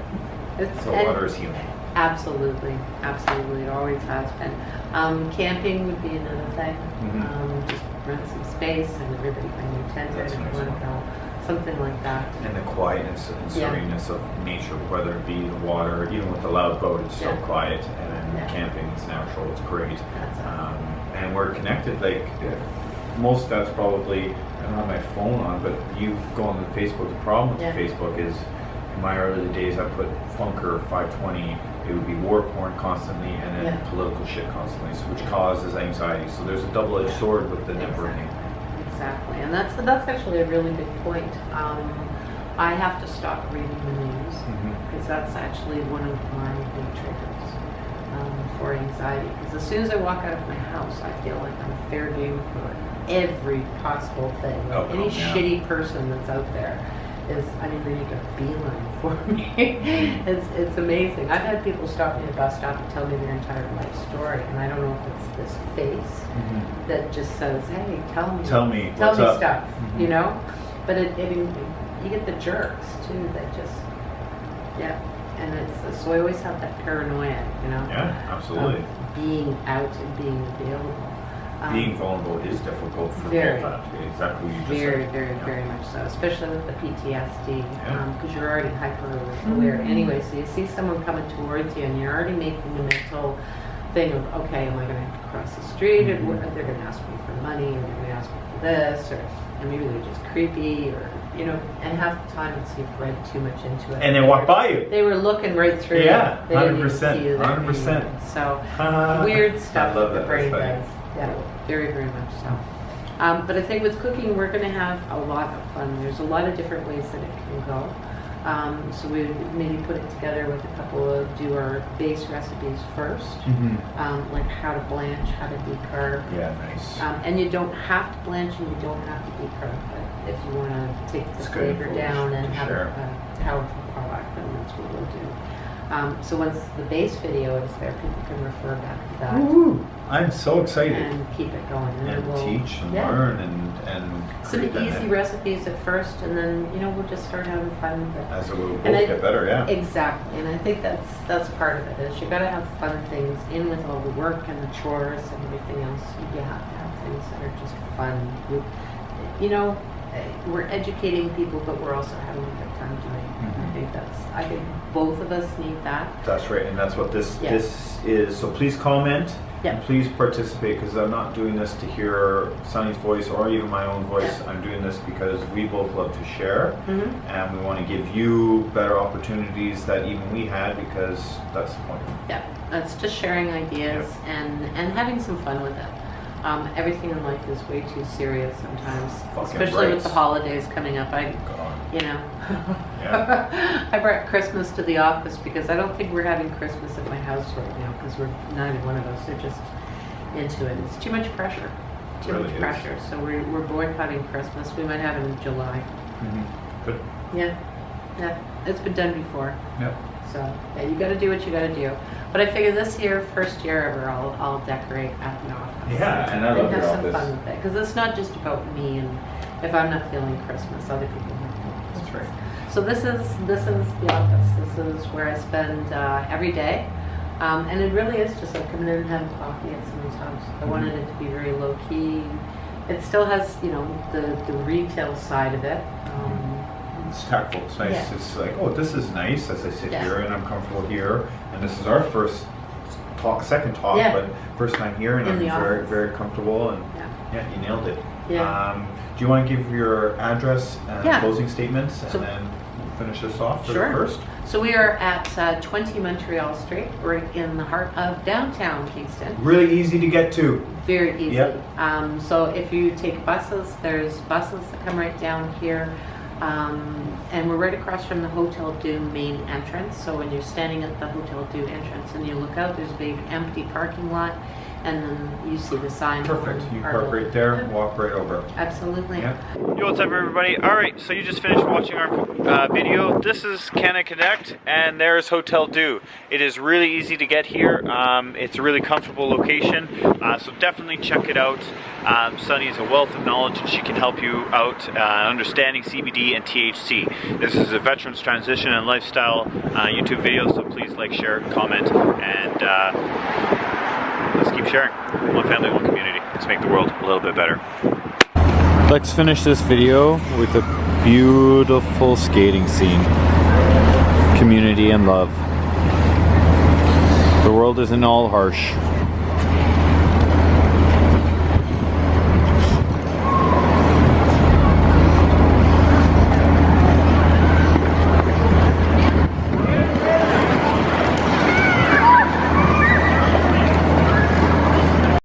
So And- water is healing. Absolutely, absolutely. It always has been. Camping would be another thing. Mhm. Just rent some space and everybody bring their tent That's in a if nice you want to one. go. Something like that. And the quietness and Yeah. sereneness of nature, whether it be the water, even with the loud boat, it's so Yeah. quiet, and then Yeah. camping is natural, it's great. That's it. And we're connected, like, most of that's probably, I don't have my phone on, but you go on the Facebook, the problem with Yeah. Facebook is, in my early days, I put Funker 520, it would be war porn constantly, and then Yeah. political shit constantly, so, which causes anxiety. So there's a double-edged sword with the networking. Exactly, and that's actually a really good point. I have to stop reading the news because that's actually one of my big triggers for anxiety. Because as soon as I walk out of my house, I feel like I'm fair game for every possible thing, like Oh, any yeah. shitty person that's out there. is, I mean, really got a beeline for me. It's amazing. I've had people stop me at a bus stop and tell me their entire life story, and I don't know if it's this face that just says, "Hey, tell me what's up?" stuff," you know. But you get the jerks too that just, and it's so I always have that paranoia, you know. Yeah, absolutely. Being out and being available. Being vulnerable is difficult for very, people. Exactly what you just said. Very much so, especially with the PTSD, because you're already hyper aware anyway. So you see someone coming towards you, and you're already making the mental thing of, okay, am I going to have to cross the street, or they're going to ask me for money, or they're going to ask me for this, or and maybe they're just creepy, or you know. And half the time, it's you've read too much into it, and they walk by you. They were looking right through. Yeah, you. 100%, 100%. So weird stuff love that the brain funny. does. Yeah, very, very much so. But I think with cooking, we're going to have a lot of fun. There's a lot of different ways that it can go. So we maybe put it together with a couple of, do our base recipes first, like how to blanch, how to decarb. Yeah, nice. And you don't have to blanch and you don't have to decarb, but if you want to take the flavor down and have a powerful product, then that's what we'll do. So once the base video is there, people can refer back to that. Ooh, I'm so excited. And keep it going. And we'll teach and learn and some easy recipes at first, and then we'll just start having fun with it. As it will both get better, yeah. Exactly, and I think that's part of it. Is you got to have fun things in with all the work and the chores and everything else. You have to have things that are just fun. We're educating people, but we're also having a good time doing it. I think both of us need that. That's right, and that's what this is. So please comment and please participate, because I'm not doing this to hear Sunny's voice or even my own voice. I'm doing this because we both love to share, and we want to give you better opportunities that even we had, because that's the point. Yeah, that's just sharing ideas and having some fun with it. Everything in life is way too serious sometimes, especially with the holidays coming up. I brought Christmas to the office because I don't think we're having Christmas at my house right now, because neither one of us are just into it. It's too much pressure. So we're boycotting Christmas. We might have it in July. Good. Yeah, it's been done before. Yep. So you got to do what you got to do. But I figure this year, first year ever, I'll decorate at the office. Yeah, and I love your office. And have some fun with it, because it's not just about me, and if I'm not feeling Christmas, other people might feel Christmas. That's right. So this is the office. This is where I spend every day, and it really is just like coming in and having coffee at someone's house. I wanted it to be very low key. It still has the retail side of it. It's tactful. It's nice. Yeah. It's like, oh, this is nice as I sit here and I'm comfortable here. And this is our second talk, but first time here, and I'm very, very comfortable. And you nailed it. Yeah. Do you want to give your address and closing statements, and then we'll finish this off for the first? So we are at 20 Montreal Street, right in the heart of downtown Kingston. Really easy to get to. Very easy. Yep. So if you take buses, there's buses that come right down here. And we're right across from the Hotel Dieu main entrance. So when you're standing at the Hotel Dieu entrance and you look out, there's a big empty parking lot, and then you see the sign. Perfect. You park right there, walk right over. Absolutely. Yeah. Yo, what's up, everybody? All right, so you just finished watching our video. This is CannaConnect, and there's Hotel Dieu. It is really easy to get here. It's a really comfortable location, so definitely check it out. Sunny is a wealth of knowledge, and she can help you out understanding CBD and THC. This is a veterans transition and lifestyle YouTube video, so please like, share, comment, and let's keep sharing. One family, one community. Let's make the world a little bit better. Let's finish this video with a beautiful skating scene. Community and love. The world isn't all harsh.